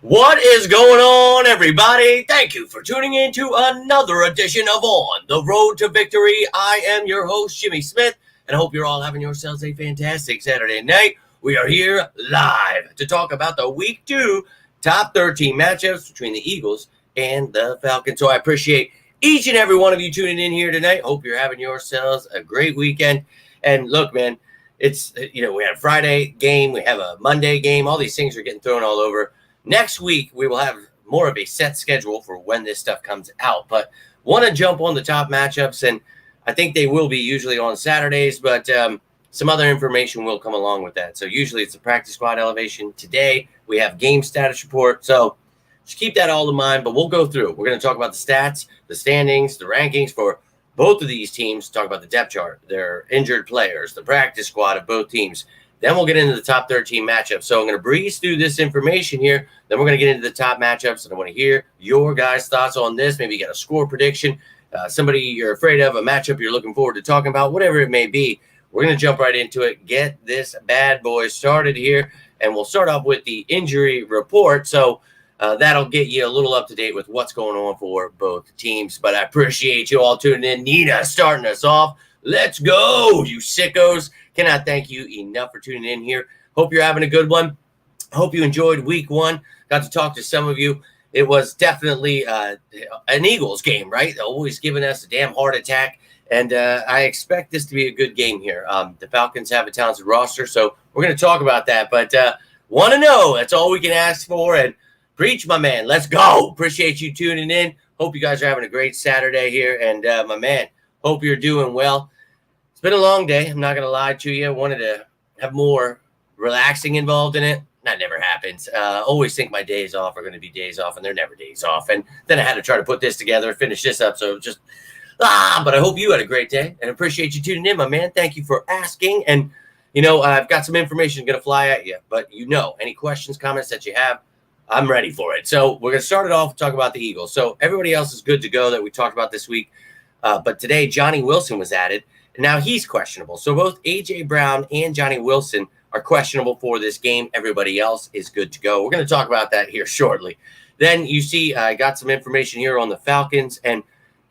What is going on, everybody? Thank you for tuning in to another edition of On the Road to Victory. I am your host, Jimmy Smith, and I hope you're all having yourselves a fantastic Saturday night. We are here live to talk about the Week 2 top 13 matchups between the Eagles and the Falcons. So I appreciate each and every one of you tuning in here tonight. Hope you're having yourselves a great weekend. And look, man, it's, we had a Friday game, we have a Monday game. All these things are getting thrown all over. Next week, we will have more of a set schedule for when this stuff comes out. But want to jump on the top matchups, and I think they will be usually on Saturdays, but some other information will come along with that. So usually it's the practice squad elevation. Today, we have game status report. So just keep that all in mind, but we'll go through. We're going to talk about the stats, the standings, the rankings for both of these teams, talk about the depth chart, their injured players, the practice squad of both teams. Then we'll get into the top 13 matchups. So I'm going to breeze through this information here. Then we're going to get into the top matchups, and I want to hear your guys' thoughts on this. Maybe you got a score prediction, somebody you're afraid of, a matchup you're looking forward to talking about, whatever it may be. We're going to jump right into it, get this bad boy started here, and we'll start off with the injury report. So that'll get you a little up to date with what's going on for both teams. But I appreciate you all tuning in. Nina starting us off. Let's go, you sickos. Cannot thank you enough for tuning in here. Hope you're having a good one. Hope you enjoyed week 1. Got to talk to some of you. It was definitely an Eagles game, right? Always giving us a damn heart attack. And I expect this to be a good game here. The Falcons have a talented roster, so we're going to talk about that. But want to know, that's all we can ask for. And preach, my man. Let's go. Appreciate you tuning in. Hope you guys are having a great Saturday here. And my man, hope you're doing well. It's been a long day. I'm not going to lie to you. I wanted to have more relaxing involved in it. That never happens. Always think my days off are going to be days off, and they're never days off. And then I had to try to put this together, finish this up. So just, but I hope you had a great day and appreciate you tuning in, my man. Thank you for asking. And, I've got some information going to fly at you. But, any questions, comments that you have, I'm ready for it. So we're going to start it off and talk about the Eagles. So everybody else is good to go that we talked about this week. But today, Johnny Wilson was added. Now he's questionable. So both A.J. Brown and Johnny Wilson are questionable for this game. Everybody else is good to go. We're going to talk about that here shortly. Then you see I got some information here on the Falcons, and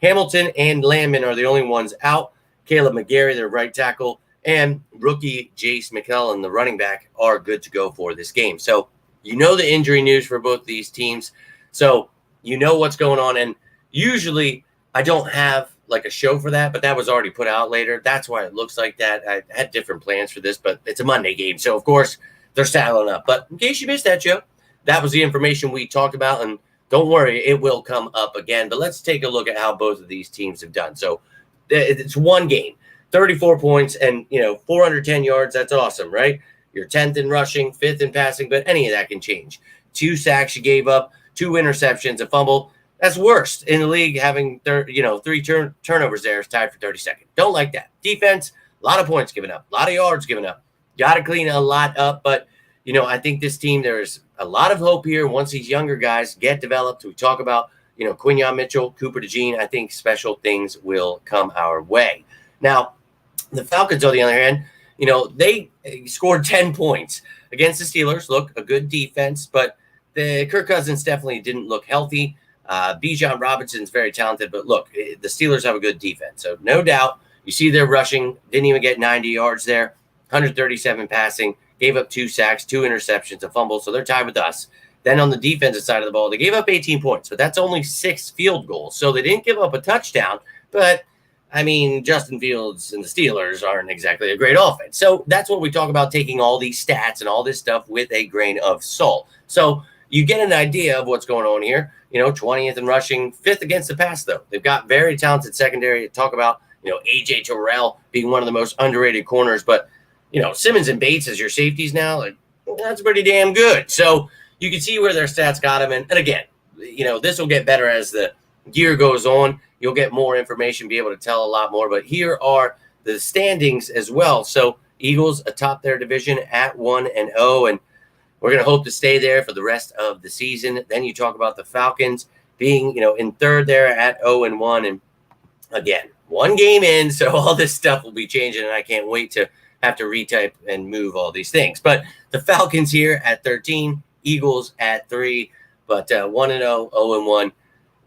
Hamilton and Landman are the only ones out. Caleb McGarry, their right tackle, and rookie Jace McClellan, the running back, are good to go for this game. So the injury news for both these teams. So what's going on. And usually I don't have like a show for that, but that was already put out later. That's why it looks like that. I had different plans for this, but it's a Monday game. So, of course, they're saddling up. But in case you missed that, Joe, that was the information we talked about. And don't worry, it will come up again. But let's take a look at how both of these teams have done. So it's one game, 34 points and, 410 yards. That's awesome, right? You're 10th in rushing, 5th in passing, but any of that can change. 2 sacks you gave up, 2 interceptions, a fumble. That's worst in the league, having 3 turnovers there is tied for 32nd. Don't like that. Defense, a lot of points given up, a lot of yards given up. Got to clean a lot up, but, I think this team, there's a lot of hope here once these younger guys get developed. We talk about, Quinyon Mitchell, Cooper DeJean. I think special things will come our way. Now, the Falcons, on the other hand, they scored 10 points against the Steelers. Look, a good defense, but the Kirk Cousins definitely didn't look healthy. Bijan Robinson's very talented, but look, the Steelers have a good defense. So no doubt, you see their rushing, didn't even get 90 yards there, 137 passing, gave up 2 sacks, 2 interceptions, a fumble. So they're tied with us. Then on the defensive side of the ball, they gave up 18 points, but that's only 6 field goals. So they didn't give up a touchdown, but Justin Fields and the Steelers aren't exactly a great offense. So that's what we talk about, taking all these stats and all this stuff with a grain of salt. So you get an idea of what's going on here. 20th in rushing, 5th against the pass, though. They've got very talented secondary. Talk about, A.J. Terrell being one of the most underrated corners. But, Simmons and Bates as your safeties now, that's pretty damn good. So you can see where their stats got them. And again, this will get better as the year goes on. You'll get more information, be able to tell a lot more. But here are the standings as well. So Eagles atop their division at 1-0. And we're going to hope to stay there for the rest of the season. Then you talk about the Falcons being, in third there at 0-1. And again, one game in, so all this stuff will be changing, and I can't wait to have to retype and move all these things. But the Falcons here at 13, Eagles at 3. but 1-0, 0-1.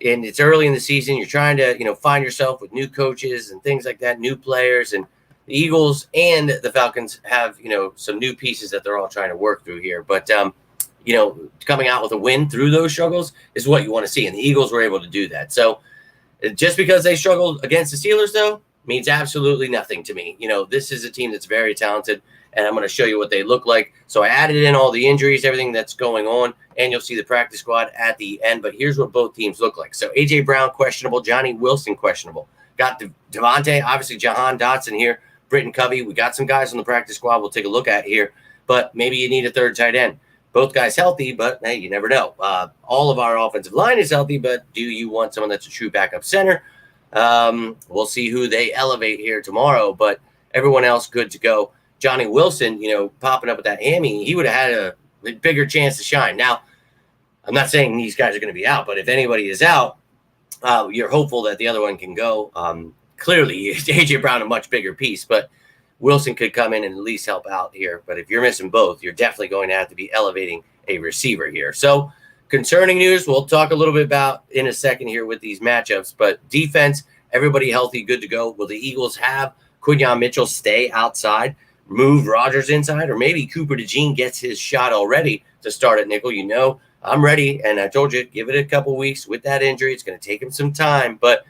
And it's early in the season. You're trying to, find yourself with new coaches and things like that, new players. And the Eagles and the Falcons have, some new pieces that they're all trying to work through here. But, coming out with a win through those struggles is what you want to see. And the Eagles were able to do that. So just because they struggled against the Steelers, though, means absolutely nothing to me. This is a team that's very talented, and I'm going to show you what they look like. So I added in all the injuries, everything that's going on, and you'll see the practice squad at the end. But here's what both teams look like. So A.J. Brown, questionable. Johnny Wilson, questionable. Got Devontae, obviously Jahan Dotson here, Britton Covey. We got some guys on the practice squad we'll take a look at here, but maybe you need a third tight end. Both guys healthy, but hey, you never know. All of our offensive line is healthy, but do you want someone that's a true backup center? We'll see who they elevate here tomorrow, but everyone else good to go. Johnny Wilson, popping up with that hammy, he would have had a bigger chance to shine. Now, I'm not saying these guys are going to be out, but if anybody is out, you're hopeful that the other one can go. Clearly, A.J. Brown a much bigger piece, but Wilson could come in and at least help out here. But if you're missing both, you're definitely going to have to be elevating a receiver here. So concerning news, we'll talk a little bit about in a second here with these matchups. But defense, everybody healthy, good to go. Will the Eagles have Quinyon Mitchell stay outside, move Rodgers inside, or maybe Cooper DeJean gets his shot already to start at nickel? I'm ready, and I told you, give it a couple weeks with that injury. It's going to take him some time, but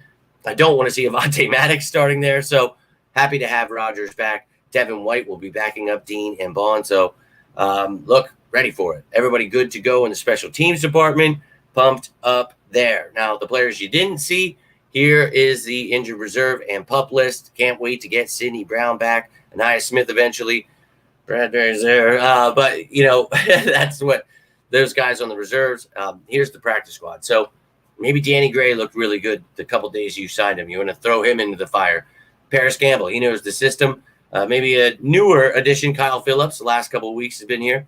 I don't want to see Avonte Maddox starting there. So happy to have Rodgers back. Devin White will be backing up Dean and Bond. So, look, ready for it. Everybody good to go in the special teams department. Pumped up there. Now, the players you didn't see, here is the injured reserve and PUP list. Can't wait to get Sidney Brown back. Anaya Smith eventually. Bradbury's there. But, that's what those guys on the reserves. Here's the practice squad. So maybe Danny Gray looked really good the couple days you signed him. You want to throw him into the fire. Paris Campbell, he knows the system. Maybe a newer addition, Kyle Phillips, the last couple of weeks has been here.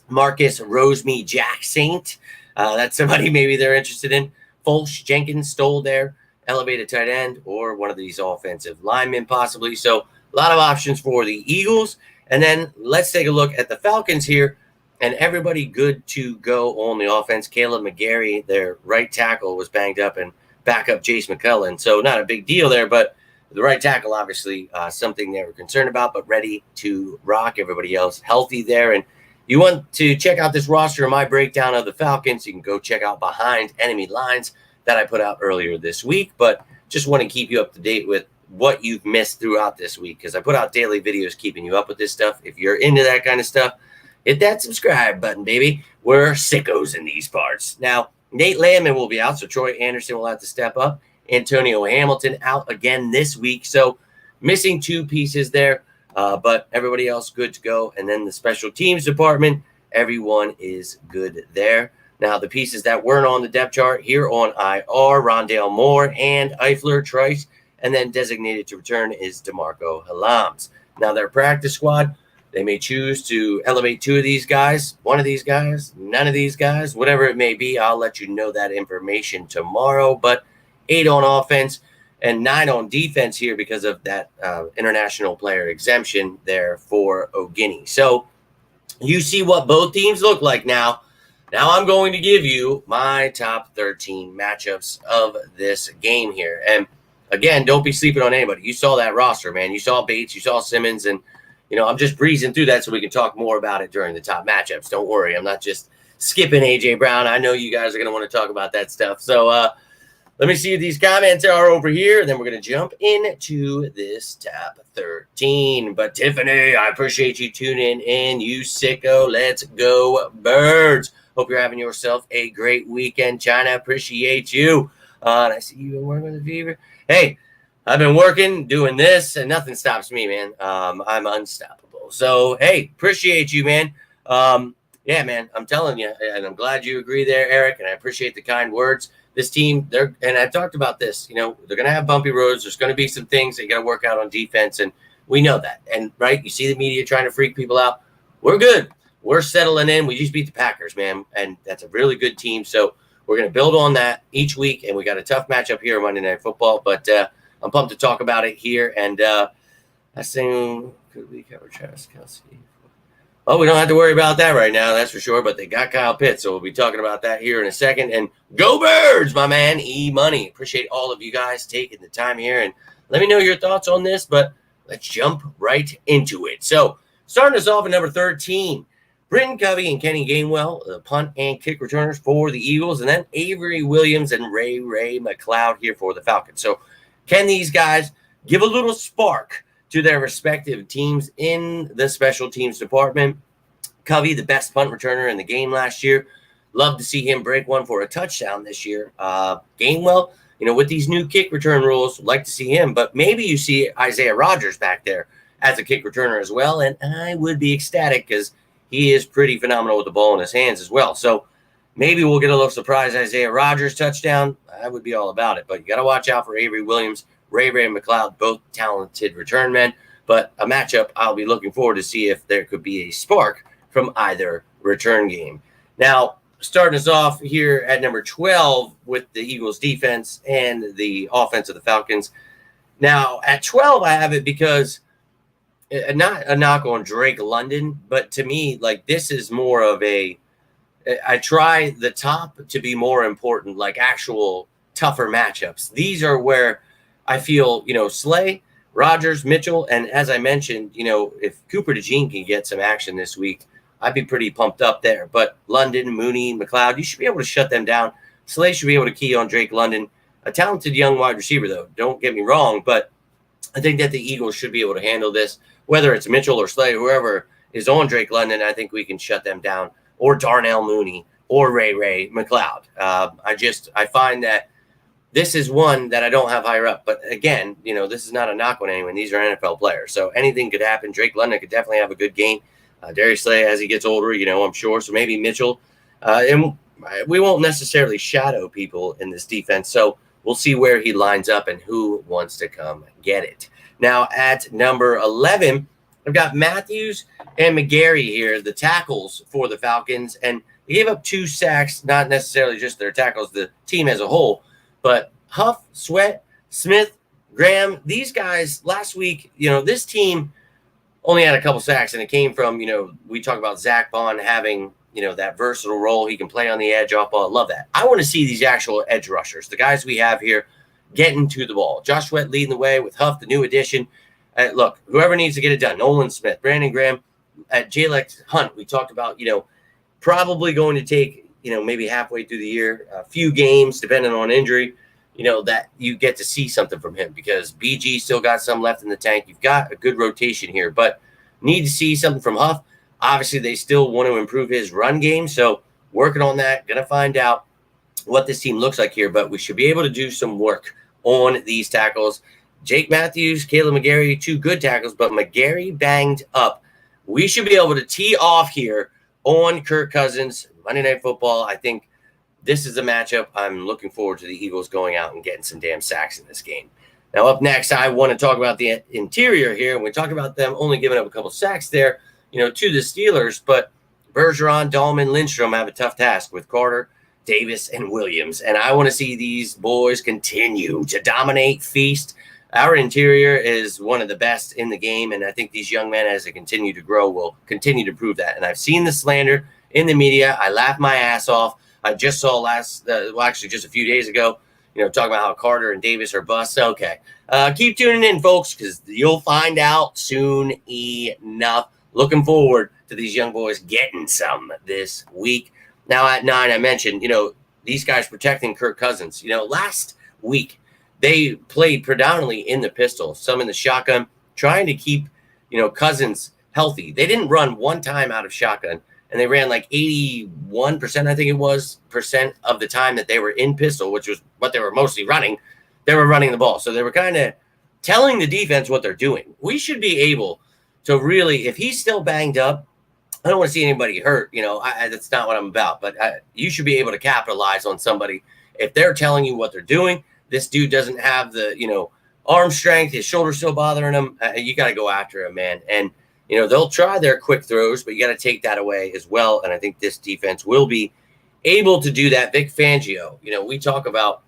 Marcus Roseme Jack Saint, that's somebody maybe they're interested in. Fulch Jenkins stole there, elevated tight end, or one of these offensive linemen possibly. So a lot of options for the Eagles. And then let's take a look at the Falcons here. And everybody good to go on the offense. Caleb McGarry, their right tackle, was banged up, and backup Jace McClellan. So not a big deal there, but the right tackle, obviously, something they were concerned about, but ready to rock. Everybody else healthy there. And you want to check out this roster and my breakdown of the Falcons, you can go check out Behind Enemy Lines that I put out earlier this week. But just want to keep you up to date with what you've missed throughout this week, because I put out daily videos keeping you up with this stuff. If you're into that kind of stuff, hit that subscribe button, baby. We're sickos in these parts. Now, Nate Landman will be out, so Troy Anderson will have to step up. Antonio Hamilton out again this week. So missing two pieces there, but everybody else good to go. And then the special teams department, everyone is good there. Now, the pieces that weren't on the depth chart here on IR, Rondale Moore and Eifler Trice, and then designated to return is DeMarco Halams. Now, their practice squad, they may choose to elevate two of these guys, one of these guys, none of these guys, whatever it may be. I'll let you know that information tomorrow. But 8 on offense and 9 on defense here because of that international player exemption there for O'Guinee. So you see what both teams look like now. Now I'm going to give you my top 13 matchups of this game here. And again, don't be sleeping on anybody. You saw that roster, man. You saw Bates, you saw Simmons, and I'm just breezing through that so we can talk more about it during the top matchups. Don't worry. I'm not just skipping A.J. Brown. I know you guys are going to want to talk about that stuff. So let me see if these comments are over here. Then we're going to jump into this top 13. But Tiffany, I appreciate you tuning in. You sicko. Let's go, Birds. Hope you're having yourself a great weekend, China. Appreciate you. And I see you've been working with the fever. Hey, I've been working, doing this, and nothing stops me, man. I'm unstoppable. So, hey, appreciate you, man. Yeah, man, I'm telling you, and I'm glad you agree there, Eric, and I appreciate the kind words. This team, and I've talked about this, they're going to have bumpy roads. There's going to be some things they got to work out on defense, and we know that. And, right, you see the media trying to freak people out. We're good. We're settling in. We just beat the Packers, man, and that's a really good team. So we're going to build on that each week, and we got a tough matchup here on Monday Night Football, but I'm pumped to talk about it here. And I think, could we cover Travis Kelce? Well, we don't have to worry about that right now, that's for sure. But they got Kyle Pitts, so we'll be talking about that here in a second. And go Birds, my man, E-Money. Appreciate all of you guys taking the time here. And let me know your thoughts on this, but let's jump right into it. So starting us off at number 13, Britton Covey and Kenny Gainwell, the punt and kick returners for the Eagles. And then Avery Williams and Ray McLeod here for the Falcons. So can these guys give a little spark to their respective teams in the special teams department? Covey, the best punt returner in the game last year. Love to see him break one for a touchdown this year. Gainwell, with these new kick return rules, like to see him. But maybe you see Isaiah Rodgers back there as a kick returner as well. And I would be ecstatic because he is pretty phenomenal with the ball in his hands as well. So maybe we'll get a little surprise Isaiah Rodgers touchdown. I would be all about it. But you got to watch out for Avery Williams, Ray McLeod, both talented return men, but a matchup I'll be looking forward to see if there could be a spark from either return game. Now, starting us off here at number 12 with the Eagles defense and the offense of the Falcons. Now, at 12, I have it because not a knock on Drake London, but to me, like this is more of I try the top to be more important, like actual tougher matchups. These are where I feel, Slay, Rodgers, Mitchell, and as I mentioned, if Cooper DeJean can get some action this week, I'd be pretty pumped up there. But London, Mooney, McLeod, you should be able to shut them down. Slay should be able to key on Drake London. A talented young wide receiver, though. Don't get me wrong, but I think that the Eagles should be able to handle this. Whether it's Mitchell or Slay, whoever is on Drake London, I think we can shut them down. Or Darnell Mooney or Ray McLeod. I find that this is one that I don't have higher up. But again, this is not a knock on anyone. These are NFL players. So anything could happen. Drake London could definitely have a good game. Darius Slay, as he gets older, I'm sure. So maybe Mitchell. And we won't necessarily shadow people in this defense. So we'll see where he lines up and who wants to come get it. Now, at number 11, I've got Matthews and McGarry here, the tackles for the Falcons. And they gave up 2 sacks, not necessarily just their tackles, the team as a whole. But Huff, Sweat, Smith, Graham, these guys last week, this team only had a couple sacks, and it came from, we talk about Zach Bond having, that versatile role. He can play on the edge, off ball. I love that. I want to see these actual edge rushers, the guys we have here, getting to the ball. Josh Sweat leading the way with Huff, the new addition. Look, whoever needs to get it done, Nolan Smith, Brandon Graham, at Jalex Hunt, we talked about, probably going to take, maybe halfway through the year, a few games, depending on injury, that you get to see something from him because BG still got some left in the tank. You've got a good rotation here, but need to see something from Huff. Obviously, they still want to improve his run game, so working on that. Going to find out what this team looks like here, but we should be able to do some work on these tackles. Jake Matthews, Caleb McGarry, 2 good tackles, but McGarry banged up. We should be able to tee off here on Kirk Cousins, Monday Night Football. I think this is a matchup I'm looking forward to the Eagles going out and getting some damn sacks in this game. Now, up next, I want to talk about the interior here. And we talk about them only giving up a couple sacks there, to the Steelers. But Bergeron, Dahlman, Lindstrom have a tough task with Carter, Davis, and Williams. And I want to see these boys continue to dominate, feast. Our interior is one of the best in the game. And I think these young men, as they continue to grow, will continue to prove that. And I've seen the slander in the media. I laughed my ass off. I just saw just a few days ago, talking about how Carter and Davis are busts. Okay. Keep tuning in, folks, because you'll find out soon enough. Looking forward to these young boys getting some this week. Now, at 9, I mentioned, these guys protecting Kirk Cousins. Last week, they played predominantly in the pistol, some in the shotgun, trying to keep, Cousins healthy. They didn't run one time out of shotgun. And they ran like 81%, I think it was, percent of the time that they were in pistol, which was what they were mostly running. They were running the ball. So they were kind of telling the defense what they're doing. We should be able to really, if he's still banged up, I don't want to see anybody hurt. That's not what I'm about. But you should be able to capitalize on somebody. If they're telling you what they're doing, this dude doesn't have the, arm strength, his shoulder's still bothering him. You got to go after him, man. And they'll try their quick throws, but you got to take that away as well. And I think this defense will be able to do that. Vic Fangio, we talk about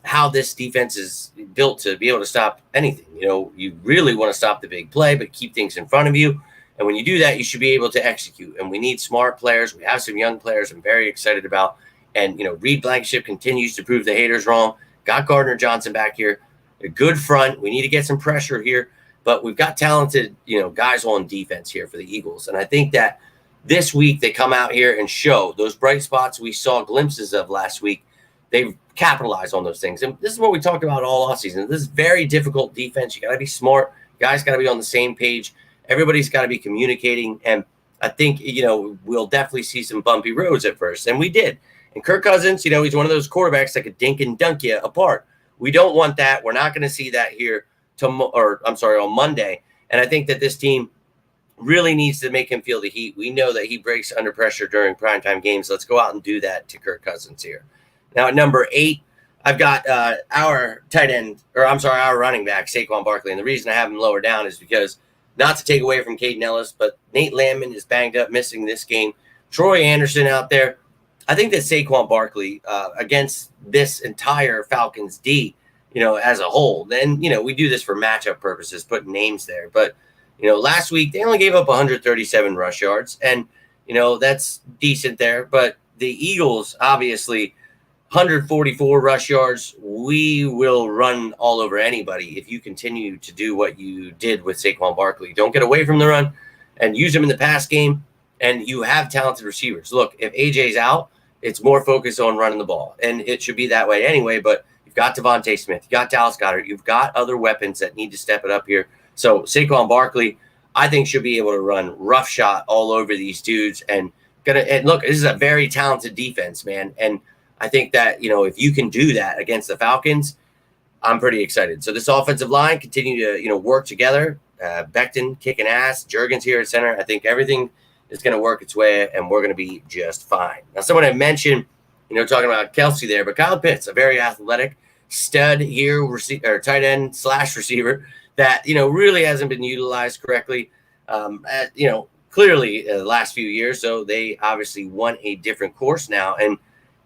how this defense is built to be able to stop anything. You really want to stop the big play, but keep things in front of you. And when you do that, you should be able to execute. And we need smart players. We have some young players I'm very excited about. And, Reed Blankenship continues to prove the haters wrong. Got Gardner Johnson back here. A good front. We need to get some pressure here. But we've got talented, guys on defense here for the Eagles. And I think that this week they come out here and show those bright spots we saw glimpses of last week. They've capitalized on those things. And this is what we talked about all offseason. This is very difficult defense. You got to be smart. Guys got to be on the same page. Everybody's got to be communicating. And I think, we'll definitely see some bumpy roads at first. And we did. And Kirk Cousins, he's one of those quarterbacks that could dink and dunk you apart. We don't want that. We're not going to see that here on Monday. And I think that this team really needs to make him feel the heat. We know that he breaks under pressure during primetime games. Let's go out and do that to Kirk Cousins here. Now at number 8, I've got our running back, Saquon Barkley. And the reason I have him lower down is because, not to take away from Caden Ellis, but Nate Landman is banged up, missing this game. Troy Anderson out there. I think that Saquon Barkley against this entire Falcons D, as a whole, then, we do this for matchup purposes, putting names there. But, last week they only gave up 137 rush yards, and, that's decent there. But the Eagles, obviously, 144 rush yards. We will run all over anybody if you continue to do what you did with Saquon Barkley. Don't get away from the run and use him in the pass game. And you have talented receivers. Look, if AJ's out, it's more focused on running the ball. And it should be that way anyway. But you've got Devontae Smith. You've got Dallas Goedert. You've got other weapons that need to step it up here. So Saquon Barkley, I think, should be able to run roughshod all over these dudes. And look, this is a very talented defense, man. And I think that, if you can do that against the Falcons, I'm pretty excited. So this offensive line continue to, work together. Becton kicking ass. Juergens here at center. I think everything is going to work its way, and we're going to be just fine. Now, someone had mentioned, talking about Kelsey there, but Kyle Pitts, a very athletic stud here, tight end / receiver that, really hasn't been utilized correctly, clearly the last few years. So they obviously want a different course now, and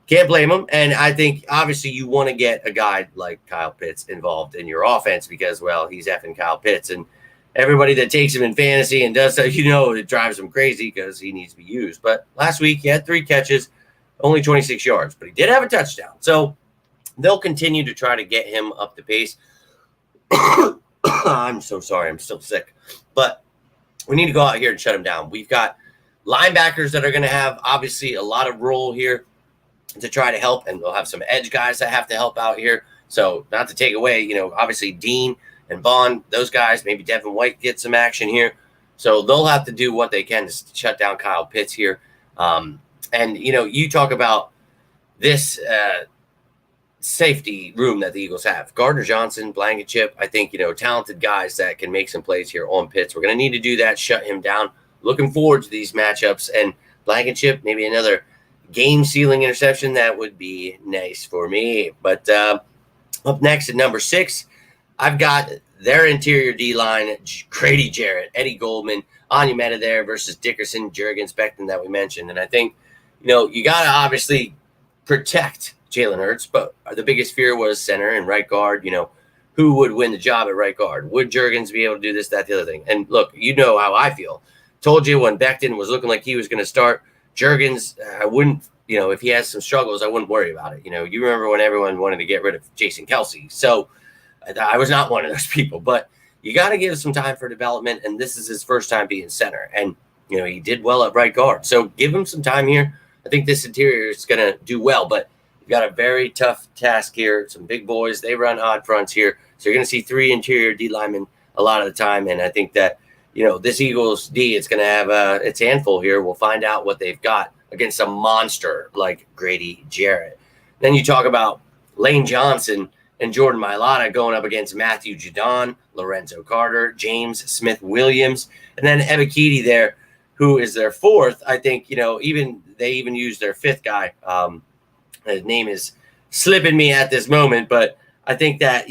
can't blame them. And I think, obviously, you want to get a guy like Kyle Pitts involved in your offense because, well, he's effing Kyle Pitts. And everybody that takes him in fantasy and does that, it drives him crazy because he needs to be used. But last week he had 3 catches, only 26 yards, but he did have a touchdown. So they'll continue to try to get him up the pace. I'm so sorry. I'm still sick. But we need to go out here and shut him down. We've got linebackers that are going to have, obviously, a lot of role here to try to help, and we'll have some edge guys that have to help out here. So not to take away, obviously Dean and Bond, those guys, maybe Devin White get some action here. So they'll have to do what they can to shut down Kyle Pitts here. And, you talk about this safety room that the Eagles have. Gardner Johnson, Blankenship, I think, talented guys that can make some plays here on Pitts. We're going to need to do that, shut him down. Looking forward to these matchups. And Blankenship, maybe another game-sealing interception. That would be nice for me. But up next at number 6, I've got their interior D-line, Grady Jarrett, Eddie Goldman, Onyemata there versus Dickerson, Juergens, Becton that we mentioned. And I think, you got to obviously protect Jalen Hurts, but the biggest fear was center and right guard. Who would win the job at right guard? Would Juergens be able to do this, that, the other thing? And look, you know how I feel. Told you when Becton was looking like he was going to start, Juergens, I wouldn't, if he has some struggles, I wouldn't worry about it. You remember when everyone wanted to get rid of Jason Kelsey. So I was not one of those people, but you got to give some time for development. And this is his first time being center. And, he did well at right guard. So give him some time here. I think this interior is going to do well, but you've got a very tough task here. Some big boys. They run odd fronts here. So you're going to see 3 interior D linemen a lot of the time. And I think that, this Eagles D, it's going to have its handful here. We'll find out what they've got against a monster like Grady Jarrett. Then you talk about Lane Johnson and Jordan Mailata going up against Matthew Judon, Lorenzo Carter, James Smith-Williams, and then Ebiketie there, who is their 4th. I think, they even used their 5th guy. His name is slipping me at this moment, but I think that,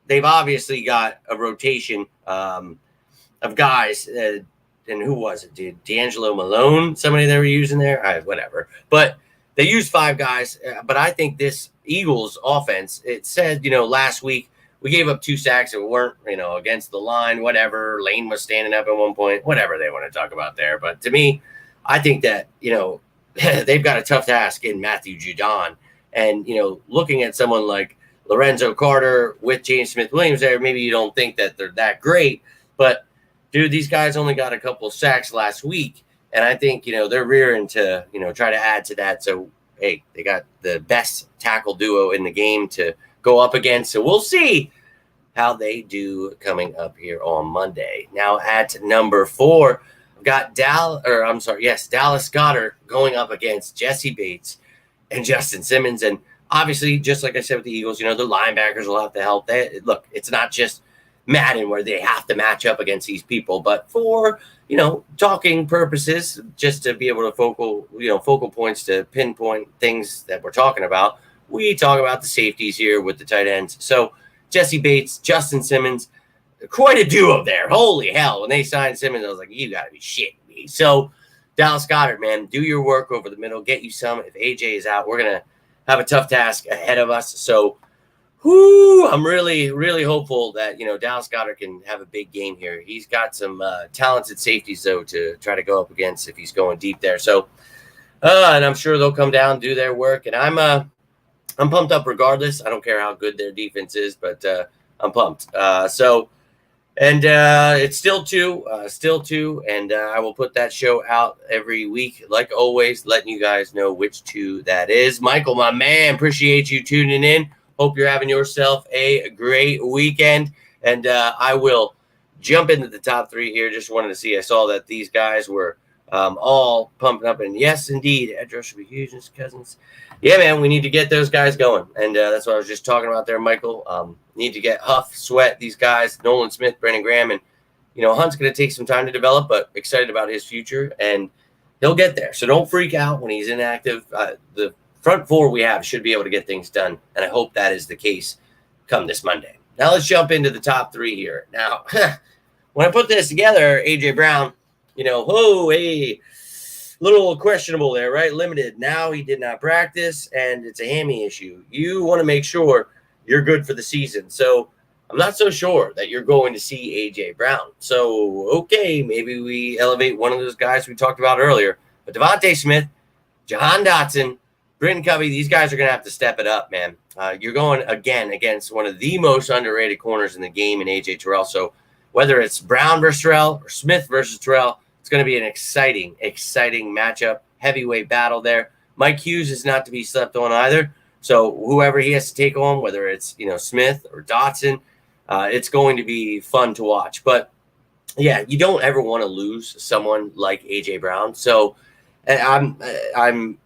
they've obviously got a rotation of guys. And who was it, dude? D'Angelo Malone, somebody they were using there? Whatever. But they used 5 guys. But I think this Eagles offense, it said, last week we gave up 2 sacks that weren't, against the line, whatever. Lane was standing up at one point, whatever they want to talk about there. But to me, I think that, they've got a tough task in Matthew Judon. And, looking at someone like Lorenzo Carter with James Smith-Williams there, maybe you don't think that they're that great. But, dude, these guys only got a couple of sacks last week. And I think, they're rearing to, try to add to that. So, hey, they got the best tackle duo in the game to go up against. So we'll see how they do coming up here on Monday. Now at number 4, I've got Dallas Goedert going up against Jesse Bates and Justin Simmons. And obviously, just like I said with the Eagles, the linebackers will have to help. Look, it's not just Madden where they have to match up against these people, but for talking purposes, just to be able to focal points to pinpoint things that we're talking about, we talk about the safeties here with the tight ends. So Jesse Bates, Justin Simmons, quite a duo there. Holy hell. When they signed Simmons, I was like, you got to be shitting me. So Dallas Goedert, man, do your work over the middle. Get you some. If AJ is out, we're going to have a tough task ahead of us. So I'm really, really hopeful that, Dallas Goedert can have a big game here. He's got some talented safeties, though, to try to go up against if he's going deep there. So, and I'm sure they'll come down, do their work. And I'm pumped up regardless. I don't care how good their defense is, but I'm pumped. It's still 2, and I will put that show out every week, like always, letting you guys know which 2 that is. Michael, my man, appreciate you tuning in. Hope you're having yourself a great weekend, and I will jump into the top 3 here. Just wanted to see. I saw that these guys were all pumping up, and yes, indeed, edge rush will be huge. His Cousins. Yeah, man, we need to get those guys going, and that's what I was just talking about there, Michael. Need to get Huff, Sweat, these guys, Nolan Smith, Brandon Graham, and Hunt's going to take some time to develop, but excited about his future, and he'll get there. So don't freak out when he's inactive. The front 4 we have should be able to get things done, and I hope that is the case come this Monday. Now let's jump into the top 3 here. Now, when I put this together, A.J. Brown, little questionable there, right? Limited. Now he did not practice, and it's a hammy issue. You want to make sure you're good for the season. So I'm not so sure that you're going to see A.J. Brown. So, okay, maybe we elevate one of those guys we talked about earlier. But Devontae Smith, Jahan Dotson, Britton Covey, these guys are going to have to step it up, man. You're going again against one of the most underrated corners in the game in A.J. Terrell. So whether it's Brown versus Terrell or Smith versus Terrell, it's going to be an exciting matchup, heavyweight battle there. Mike Hughes is not to be slept on either. So whoever he has to take on, whether it's Smith or Dotson, it's going to be fun to watch. But yeah, you don't ever want to lose someone like A.J. Brown. So I'm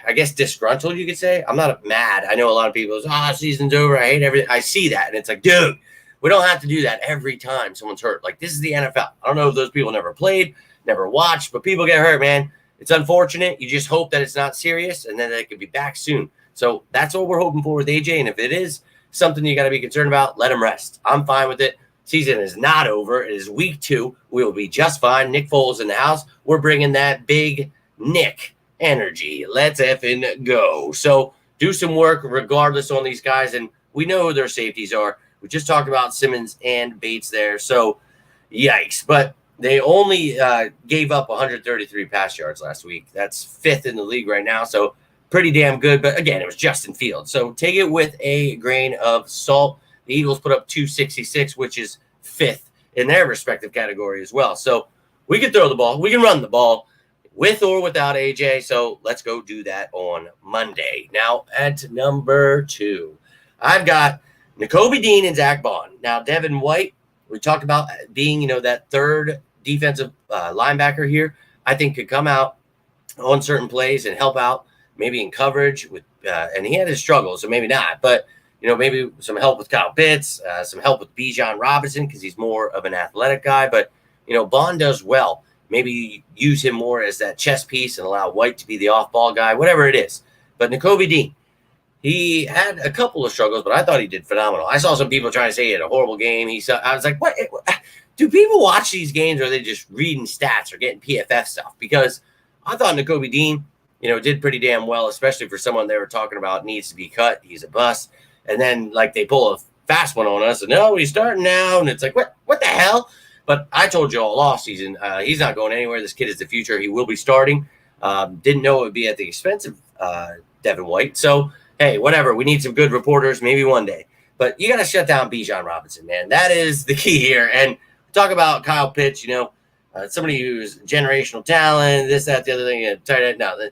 I guess disgruntled, you could say. I'm not mad. I know a lot of people say, season's over. I hate everything. I see that. And it's like, dude, we don't have to do that every time someone's hurt. Like, this is the NFL. I don't know if those people never played, never watched, but people get hurt, man. It's unfortunate. You just hope that it's not serious and then they could be back soon. So that's what we're hoping for with AJ. And if it is something you got to be concerned about, let him rest. I'm fine with it. Season is not over. It is week 2. We will be just fine. Nick Foles in the house. We're bringing that big Nick energy. Let's effing go. So do some work regardless on these guys. And we know who their safeties are. We just talked about Simmons and Bates there. So yikes. But they only gave up 133 pass yards last week. That's 5th in the league right now. So pretty damn good. But again, it was Justin Fields. So take it with a grain of salt. The Eagles put up 266, which is 5th in their respective category as well. So we can throw the ball. We can run the ball with or without AJ. So let's go do that on Monday. Now at number 2, I've got Nakobe Dean and Zach Bond. Now, Devin White, we talked about being, that third defensive linebacker here. I think could come out on certain plays and help out, maybe in coverage with, and he had his struggles, so maybe not. But maybe some help with Kyle Pitts, some help with Bijan Robinson because he's more of an athletic guy. But Bond does well. Maybe use him more as that chess piece and allow White to be the off-ball guy, whatever it is. But Nakobe Dean, he had a couple of struggles, but I thought he did phenomenal. I saw some people trying to say he had a horrible game. I was like, what? Do people watch these games or are they just reading stats or getting PFF stuff? Because I thought Nakobe Dean, did pretty damn well, especially for someone they were talking about needs to be cut. He's a bust. And then, they pull a fast one on us. And no, he's starting now. And it's like, what the hell? But I told you all offseason, he's not going anywhere. This kid is the future. He will be starting. Didn't know it would be at the expense of Devin White. So, hey, whatever. We need some good reporters, maybe one day. But you got to shut down Bijan Robinson, man. That is the key here. And talk about Kyle Pitts, somebody who's generational talent, this, that, the other thing. No,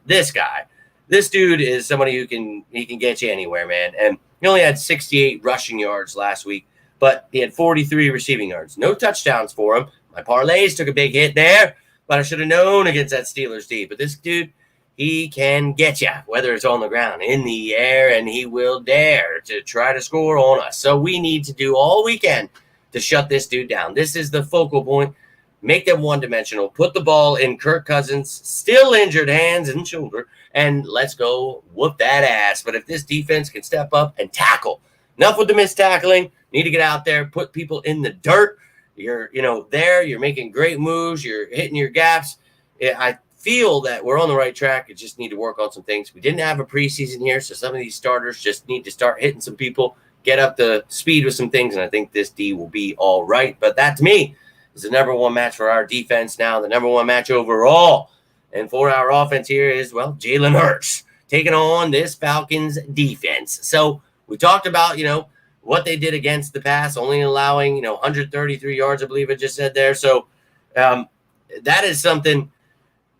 this dude is somebody who can get you anywhere, man. And he only had 68 rushing yards last week, but he had 43 receiving yards. No touchdowns for him. My parlays took a big hit there, but I should have known against that Steelers D. But this dude, he can get you, whether it's on the ground, in the air, and he will dare to try to score on us. So we need to do all we can to shut this dude down. This is the focal point. Make them one-dimensional. Put the ball in Kirk Cousins' still injured hands and shoulder, and let's go whoop that ass. But if this defense can step up and tackle, enough with the missed tackling. Need to get out there, put people in the dirt. You're making great moves. You're hitting your gaps. I feel that we're on the right track. We just need to work on some things. We didn't have a preseason here, so some of these starters just need to start hitting some people, get up the speed with some things, and I think this D will be all right. But that, to me, is the number one match for our defense now, the number one match overall. And for our offense here is, Jalen Hurts taking on this Falcons defense. So we talked about, what they did against the pass, only allowing, 133 yards, I believe I just said there. So that is something,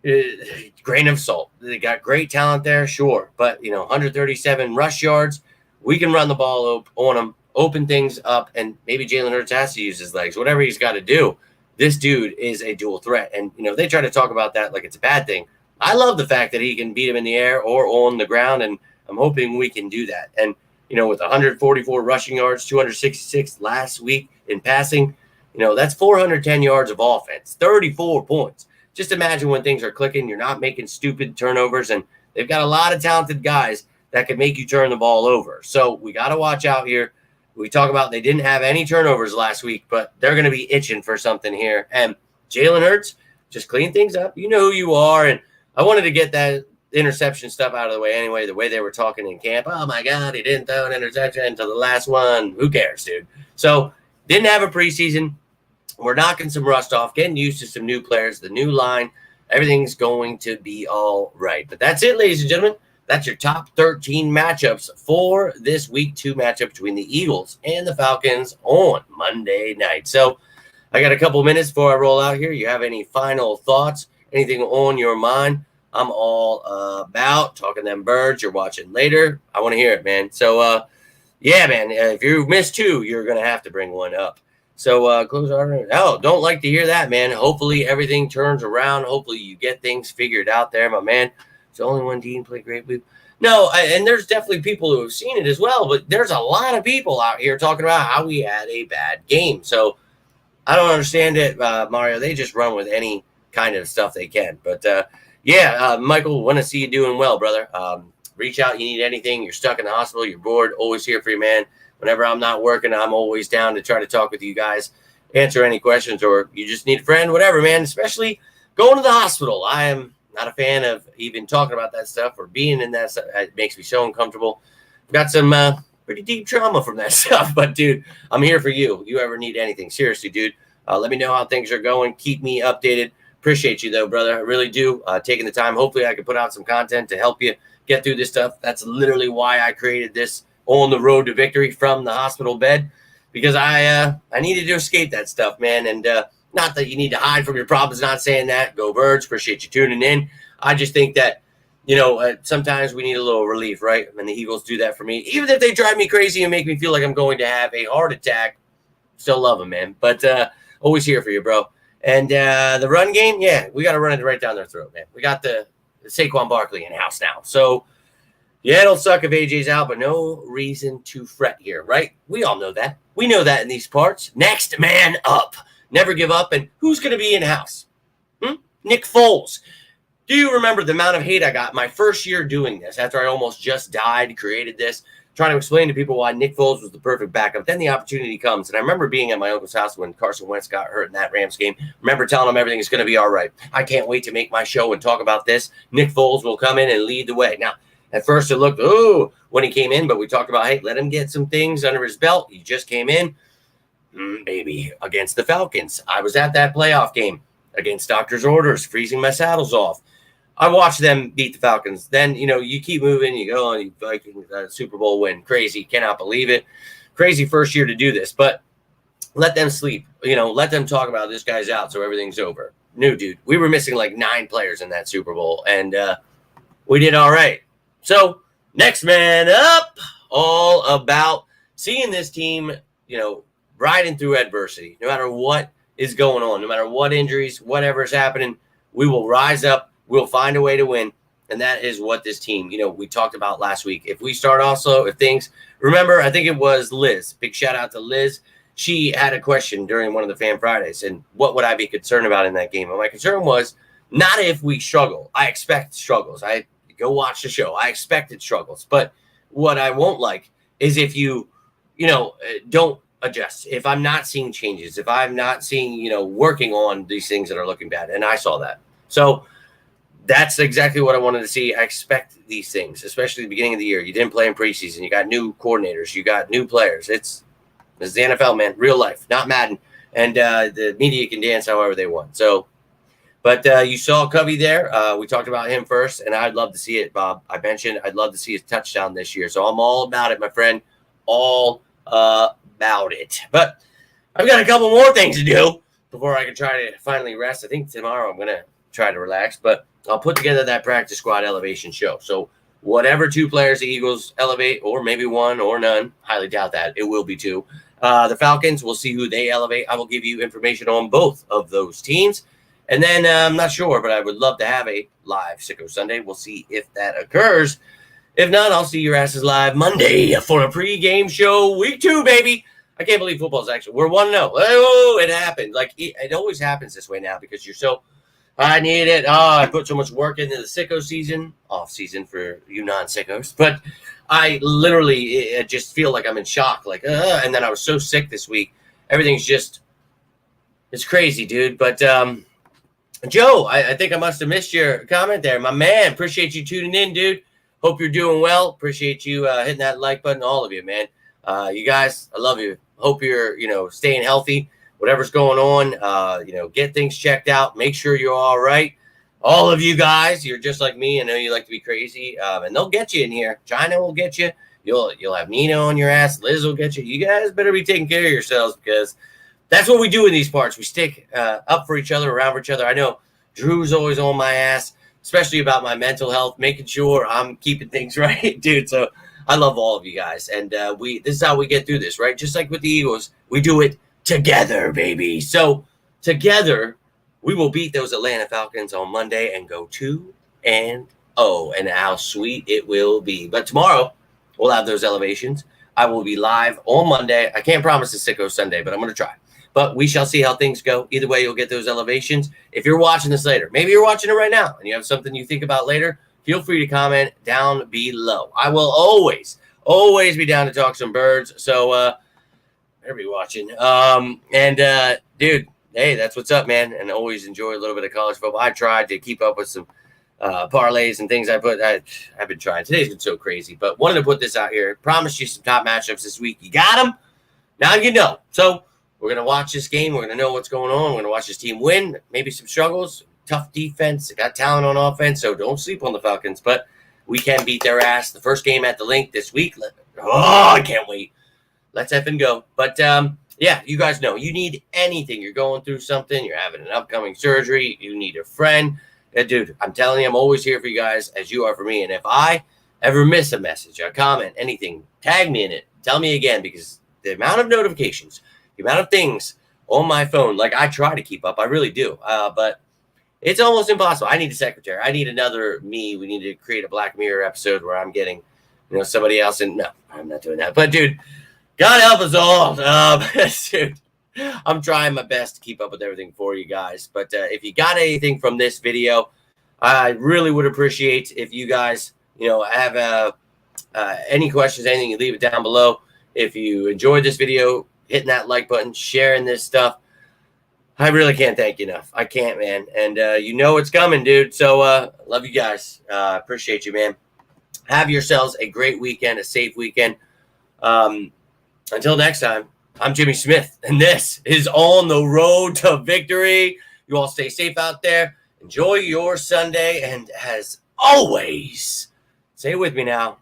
grain of salt. They got great talent there, sure. But, 137 rush yards. We can run the ball on them, open things up, and maybe Jalen Hurts has to use his legs, whatever he's got to do. This dude is a dual threat. And, they try to talk about that like it's a bad thing. I love the fact that he can beat him in the air or on the ground, and I'm hoping we can do that. And, with 144 rushing yards, 266 last week in passing, that's 410 yards of offense, 34 points. Just imagine when things are clicking, you're not making stupid turnovers, and they've got a lot of talented guys that can make you turn the ball over. So we got to watch out here. We talk about they didn't have any turnovers last week, but they're going to be itching for something here. And Jalen Hurts, just clean things up. You know who you are. And I wanted to get that interception stuff out of the way anyway, the way they were talking in camp. Oh, my God, he didn't throw an interception until the last one. Who cares, dude? So didn't have a preseason. We're knocking some rust off, getting used to some new players, the new line. Everything's going to be all right. But that's it, ladies and gentlemen. That's your top 13 matchups for this week 2 matchup between the Eagles and the Falcons on Monday night. So I got a couple minutes before I roll out here. You have any final thoughts, anything on your mind? I'm all about talking them birds. You're watching later. I want to hear it, man. So, yeah, man, if you miss 2, you're going to have to bring one up. So close our – don't like to hear that, man. Hopefully everything turns around. Hopefully you get things figured out there, my man. It's only one team play great. No, and there's definitely people who have seen it as well, but there's a lot of people out here talking about how we had a bad game. So I don't understand it, Mario. They just run with any kind of stuff they can. But, Michael, want to see you doing well, brother. Reach out. You need anything. You're stuck in the hospital. You're bored. Always here for you, man. Whenever I'm not working, I'm always down to try to talk with you guys, answer any questions, or you just need a friend, whatever, man, especially going to the hospital. I am not a fan of even talking about that stuff or being in that stuff. It makes me so uncomfortable. I've got some pretty deep trauma from that stuff, but, dude, I'm here for you. You ever need anything, seriously, dude, let me know how things are going. Keep me updated. Appreciate you, though, brother. I really do. Taking the time. Hopefully I can put out some content to help you get through this stuff. That's literally why I created this On the Road to Victory from the hospital bed, because I needed to escape that stuff, man. And not that you need to hide from your problems, not saying that. Go Birds. Appreciate you tuning in. I just think that, sometimes we need a little relief, right? And the Eagles do that for me. Even if they drive me crazy and make me feel like I'm going to have a heart attack, still love them, man. But always here for you, bro. And the run game, yeah, we got to run it right down their throat, man. We got the Saquon Barkley in-house now. So, yeah, it'll suck if AJ's out, but no reason to fret here, right? We all know that. We know that in these parts. Next man up. Never give up. And who's going to be in-house? Nick Foles. Do you remember the amount of hate I got my first year doing this after I almost just died, created this, trying to explain to people why Nick Foles was the perfect backup? Then the opportunity comes. And I remember being at my uncle's house when Carson Wentz got hurt in that Rams game. Remember telling him everything is going to be all right. I can't wait to make my show and talk about this. Nick Foles will come in and lead the way. Now, At first, it looked, oh, when he came in, but we talked about, hey, let him get some things under his belt. He just came in, maybe against the Falcons. I was at that playoff game against doctor's orders, freezing my saddles off. I watched them beat the Falcons. Then, you keep moving. You go on, you Vikings Super Bowl win. Crazy. Cannot believe it. Crazy first year to do this. But let them sleep. Let them talk about this guy's out so everything's over. No, dude. We were missing like 9 players in that Super Bowl, and we did all right. So, next man up, all about seeing this team, riding through adversity. No matter what is going on, no matter what injuries, whatever is happening, we will rise up. We'll find a way to win. And that is what this team, we talked about last week. If we start also, remember, I think it was Liz. Big shout out to Liz. She had a question during one of the Fan Fridays. And what would I be concerned about in that game? And my concern was not if we struggle. I expect struggles. I go watch the show. I expected struggles. But what I won't like is if you, don't adjust. If I'm not seeing changes, if I'm not seeing, working on these things that are looking bad. And I saw that. So that's exactly what I wanted to see. I expect these things, especially at the beginning of the year. You didn't play in preseason. You got new coordinators. You got new players. This is the NFL, man. Real life, not Madden. And the media can dance however they want. So, but you saw Covey there. We talked about him first, and I'd love to see it, Bob. I mentioned I'd love to see his touchdown this year. So I'm all about it, my friend. All about it. But I've got a couple more things to do before I can try to finally rest. I think tomorrow I'm going to try to relax, but I'll put together that practice squad elevation show. So whatever 2 players the Eagles elevate, or maybe 1 or none, highly doubt that. It will be 2. The Falcons, we'll see who they elevate. I will give you information on both of those teams. And then I'm not sure, but I would love to have a live Sicko Sunday. We'll see if that occurs. If not, I'll see your asses live Monday for a pregame show. Week 2, baby. I can't believe football's actually, we're 1-0. Oh, it happened. Like, it always happens this way now because you're so, I need it. I put so much work into the Sicko season, off season for you non-sickos. But I literally just feel like I'm in shock. Like, and then I was so sick this week. Everything's just, it's crazy, dude. But Joe, I think I must have missed your comment there. My man, appreciate you tuning in, dude. Hope you're doing well. Appreciate you hitting that like button, all of you, man. You guys, I love you. Hope you're, staying healthy. Whatever's going on, get things checked out. Make sure you're all right. All of you guys, you're just like me. I know you like to be crazy, and they'll get you in here. China will get you. You'll have Nina on your ass. Liz will get you. You guys better be taking care of yourselves because that's what we do in these parts. We stick up for each other, around for each other. I know Drew's always on my ass, especially about my mental health, making sure I'm keeping things right, dude. So I love all of you guys, and this is how we get through this, right? Just like with the Eagles, we do it together, baby. So together, we will beat those Atlanta Falcons on Monday and go 2-0, and how sweet it will be. But tomorrow, we'll have those elevations. I will be live on Monday. I can't promise a Sicko Sunday, but I'm going to try. But we shall see how things go. Either way, you'll get those elevations. If you're watching this later, maybe you're watching it right now, and you have something you think about later, feel free to comment down below. I will always be down to talk some birds. So, everybody watching. Dude, hey, that's what's up, man. And always enjoy a little bit of college football. I tried to keep up with some parlays and things I've been trying. Today's been so crazy, but wanted to put this out here. Promised you some top matchups this week. You got them. Now you know. So we're going to watch this game. We're going to know what's going on. We're going to watch this team win. Maybe some struggles. Tough defense. They got talent on offense, so don't sleep on the Falcons. But we can beat their ass. The first game at the Link this week. I can't wait. Let's effing go. But, yeah, you guys know. You need anything. You're going through something. You're having an upcoming surgery. You need a friend. Dude, I'm telling you, I'm always here for you guys as you are for me. And if I ever miss a message, a comment, anything, tag me in it. Tell me again, because the amount of notifications, the amount of things on my phone, like I try to keep up. I really do. But it's almost impossible. I need a secretary. I need another me. We need to create a Black Mirror episode where I'm getting, somebody else. And no, I'm not doing that. But, dude, God help us all. Dude, I'm trying my best to keep up with everything for you guys. But if you got anything from this video, I really would appreciate if you guys, have any questions, anything, you leave it down below. If you enjoyed this video, hitting that like button, sharing this stuff, I really can't thank you enough. I can't, man. And it's coming, dude. So love you guys. Appreciate you, man. Have yourselves a great weekend, a safe weekend. Until next time, I'm Jimmy Smith, and this is On the Road to Victory. You all stay safe out there. Enjoy your Sunday, and as always, say it with me now,